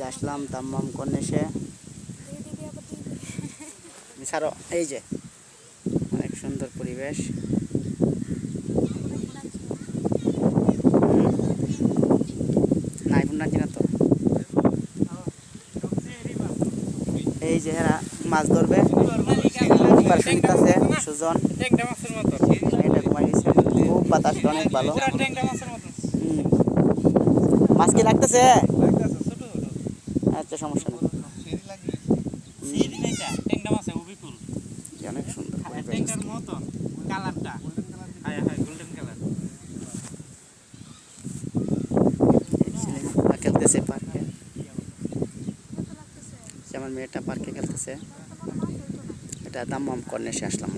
যে আসলাম দাম্মাম কর্নেশে। ছাড়ো, এই যে অনেক সুন্দর পরিবেশ। নাই বুনাচ্ছি না তো। এই যে হেরা মাছ ধরবে, আছে সুজন, খুব বাতাসটা অনেক ভালো। মাছ কি লাগতেছে? আচ্ছা, সমস্যা নেই। অনেক সুন্দর খেলতেছে পার্কে। আমার মেয়েটা পার্কে খেলতেছে। এটা দাম্মাম কর্নেশে আসলাম।